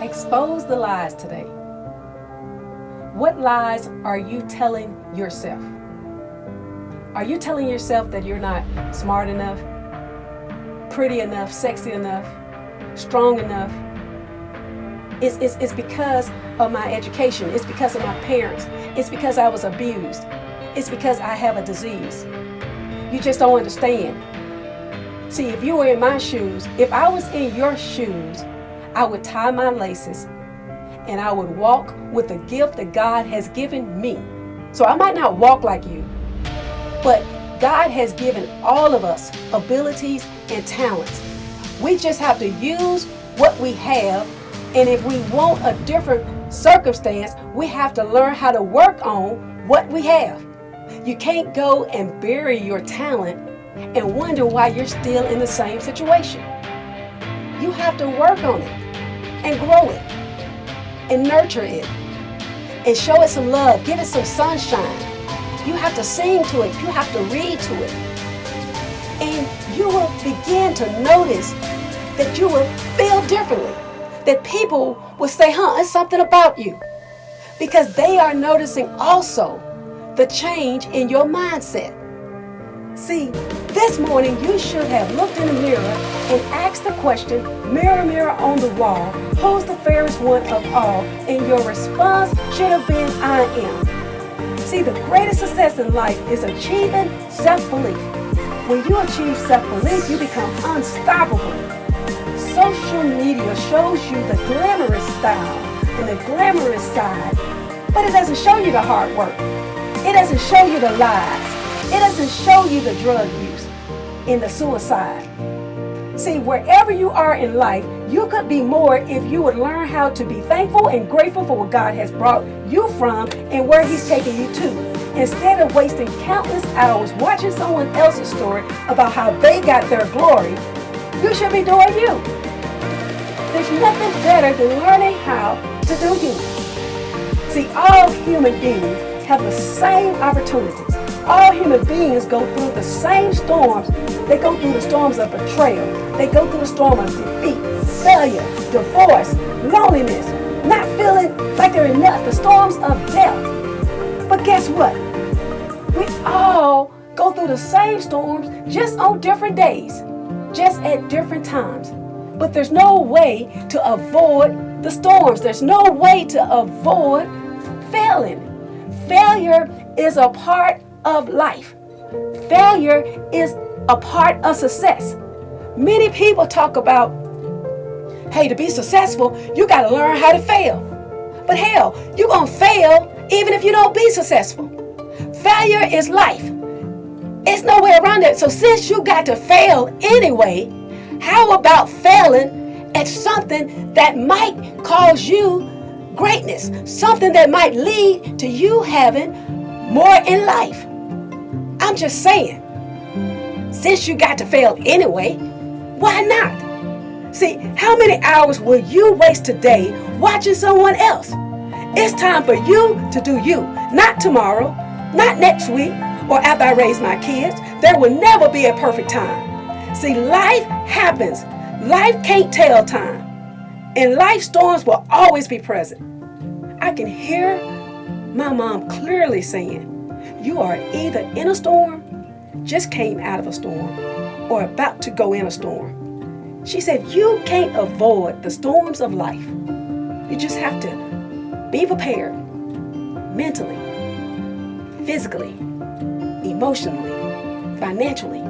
Expose the lies today. What lies are you telling yourself? Are you telling yourself that you're not smart enough, pretty enough, sexy enough, strong enough? It's because of my education. It's because of my parents. It's because I was abused. It's because I have a disease. You just don't understand. See, if you were in my shoes, if I was in your shoes, I would tie my laces and I would walk with the gift that God has given me. So I might not walk like you, but God has given all of us abilities and talents. We just have to use what we have, and if we want a different circumstance, we have to learn how to work on what we have. You can't go and bury your talent and wonder why you're still in the same situation. You have to work on it and grow it and nurture it and show it some love, give it some sunshine. You have to sing to it. You have to read to it. And you will begin to notice that you will feel differently. That people will say, it's something about you. Because they are noticing also the change in your mindset. See, this morning you should have looked in the mirror and asked the question, mirror, mirror on the wall, who's the fairest one of all? And your response should have been, I am. See, the greatest success in life is achieving self-belief. When you achieve self-belief, you become unstoppable. Social media shows you the glamorous style and the glamorous side, but it doesn't show you the hard work. It doesn't show you the lies. It doesn't show you the drug use and the suicide. See, wherever you are in life, you could be more if you would learn how to be thankful and grateful for what God has brought you from and where He's taking you to. Instead of wasting countless hours watching someone else's story about how they got their glory, you should be doing you. There's nothing better than learning how to do you. See, all human beings have the same opportunities. All human beings go through the same storms. They go through the storms of betrayal. They go through the storm of defeat, failure, divorce, loneliness, not feeling like they're enough, the storms of death. But guess what? We all go through the same storms, just on different days, just at different times. But there's no way to avoid the storms. There's no way to avoid failing. Failure is a part of life. Failure is a part of success. Many people talk about, hey, to be successful, you got to learn how to fail. But hell, you're going to fail even if you don't be successful. Failure is life. It's no way around it. So since you got to fail anyway, how about failing at something that might cause you greatness? Something that might lead to you having more in life. I'm just saying, since you got to fail anyway, why not? See, how many hours will you waste today watching someone else? It's time for you to do you, not tomorrow, not next week, or after I raise my kids. There will never be a perfect time. See, life happens. Life can't tell time. And life storms will always be present. I can hear my mom clearly saying, you are either in a storm, just came out of a storm, or about to go in a storm. She said, you can't avoid the storms of life. You just have to be prepared mentally, physically, emotionally, financially.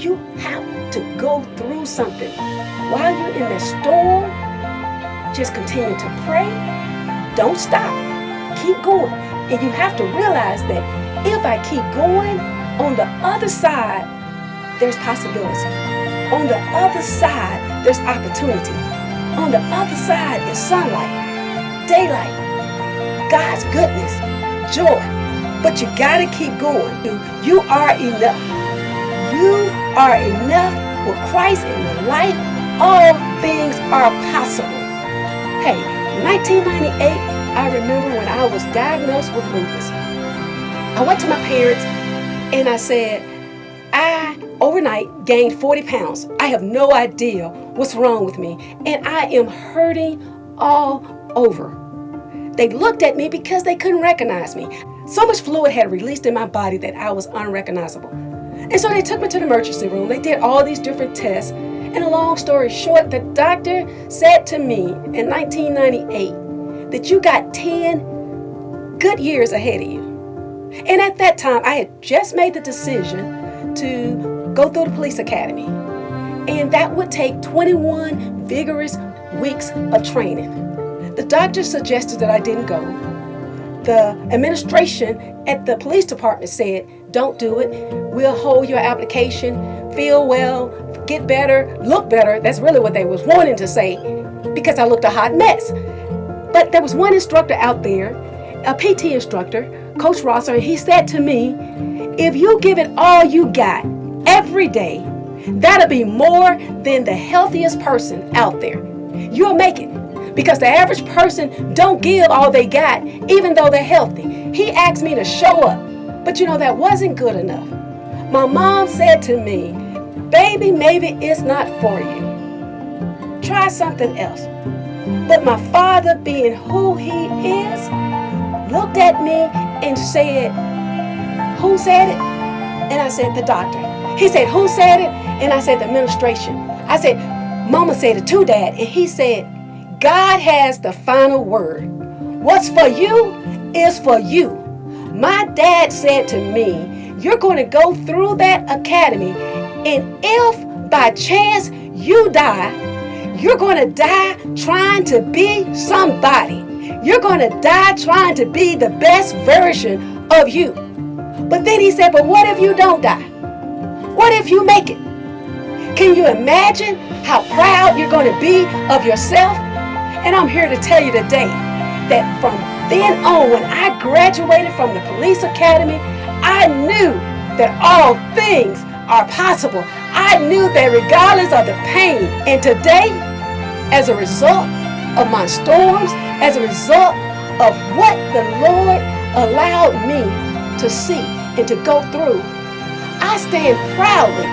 You have to go through something. While you're in the storm, just continue to pray. Don't stop. Keep going. And you have to realize that if I keep going, on the other side, there's possibility. On the other side, there's opportunity. On the other side is sunlight, daylight, God's goodness, joy. But you gotta keep going. You are enough. You are enough with Christ in your life. All things are possible. Hey, 1998, I remember when I was diagnosed with lupus. I went to my parents and I said, I overnight gained 40 pounds. I have no idea what's wrong with me, and I am hurting all over. They looked at me because they couldn't recognize me. So much fluid had released in my body that I was unrecognizable. And so they took me to the emergency room. They did all these different tests. And a long story short, the doctor said to me in 1998 that you got 10 good years ahead of you. And at that time, I had just made the decision to go through the police academy. And that would take 21 vigorous weeks of training. The doctor suggested that I didn't go. The administration at the police department said, don't do it. We'll hold your application, feel well, get better, look better. That's really what they was wanting to say, because I looked a hot mess. But there was one instructor out there, a PT instructor, Coach Rosser, and he said to me, if you give it all you got every day, that'll be more than the healthiest person out there. You'll make it. Because the average person don't give all they got, even though they're healthy. He asked me to show up, but that wasn't good enough. My mom said to me, baby, maybe it's not for you. Try something else. But my father, being who he is, looked at me and said, who said it? And I said, the doctor. He said, who said it? And I said, the administration. I said, Mama said it too, Dad. And he said, God has the final word. What's for you is for you. My dad said to me, you're going to go through that academy, and if by chance you die, you're going to die trying to be somebody. You're going to die trying to be the best version of you. But then he said, but what if you don't die? What if you make it? Can you imagine how proud you're going to be of yourself? And I'm here to tell you today that from then on, when I graduated from the police academy, I knew that all things are possible. I knew that regardless of the pain. And today, as a result of my storms, as a result of what the Lord allowed me to see and to go through, I stand proudly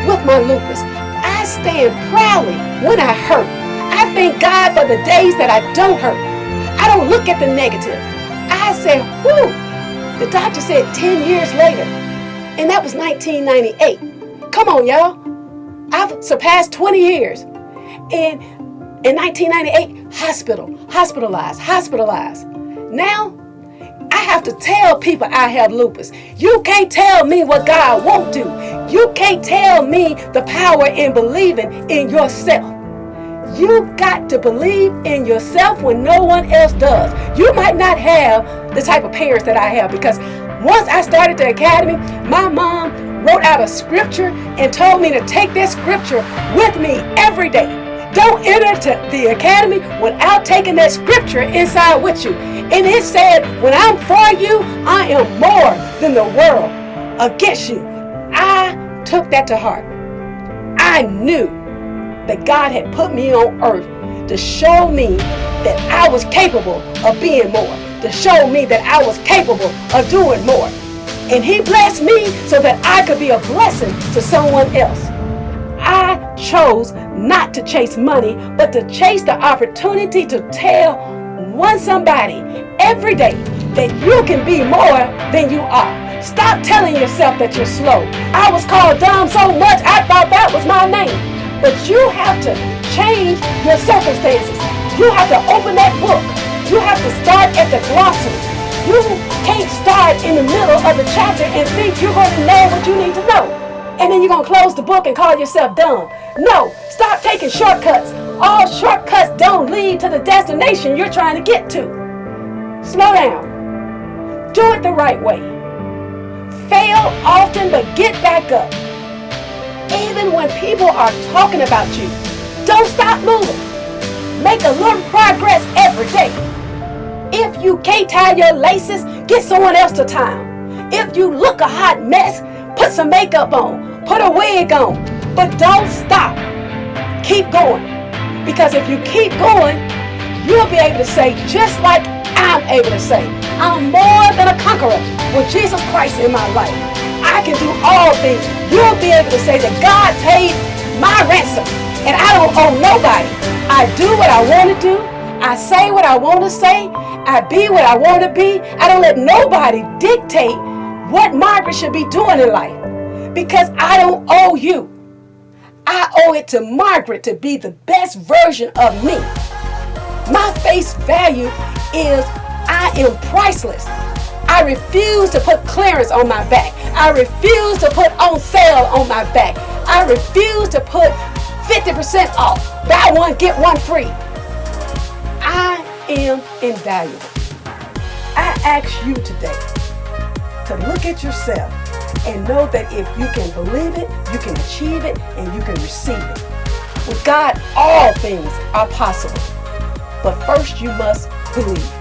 with my lupus. I stand proudly when I hurt. I thank God for the days that I don't hurt. I don't look at the negative. I say, whoo, the doctor said 10 years later, and that was 1998. Come on, y'all. I've surpassed 20 years. And in 1998, hospitalized. Now, I have to tell people I have lupus. You can't tell me what God won't do. You can't tell me the power in believing in yourself. You got to believe in yourself when no one else does. You might not have the type of parents that I have, because once I started the academy, my mom wrote out a scripture and told me to take this scripture with me every day. Don't enter the academy without taking that scripture inside with you. And it said, when I'm for you, I am more than the world against you. I took that to heart. I knew that God had put me on earth to show me that I was capable of being more, to show me that I was capable of doing more. And he blessed me so that I could be a blessing to someone else. I chose not to chase money, but to chase the opportunity to tell somebody every day that you can be more than you are. Stop telling yourself that you're slow. I was called dumb so much I thought that was my name. But you have to change your circumstances. You have to open that book. You have to start at the glossary. You can't start in the middle of the chapter and think you're going to know what you need to know. And then you're going to close the book and call yourself dumb. No, stop taking shortcuts. All shortcuts don't lead to the destination you're trying to get to. Slow down. Do it the right way. Fail often, but get back up. Even when people are talking about you, don't stop moving. Make a little progress every day. If you can't tie your laces, get someone else to tie them. If you look a hot mess, put some makeup on, put a wig on, but don't stop. Keep going. Because if you keep going, you'll be able to say, just like I'm able to say, I'm more than a conqueror with Jesus Christ in my life. I can do all things. You'll be able to say that God paid my ransom and I don't owe nobody. I do what I want to do. I say what I want to say. I be what I want to be. I don't let nobody dictate what Margaret should be doing in life because I don't owe you. I owe it to Margaret to be the best version of me. My face value is I am priceless. I refuse to put clearance on my back. I refuse to put on sale on my back. I refuse to put 50% off. Buy one, get one free. I am invaluable. I ask you today to look at yourself and know that if you can believe it, you can achieve it, and you can receive it. With God, all things are possible. But first, you must believe.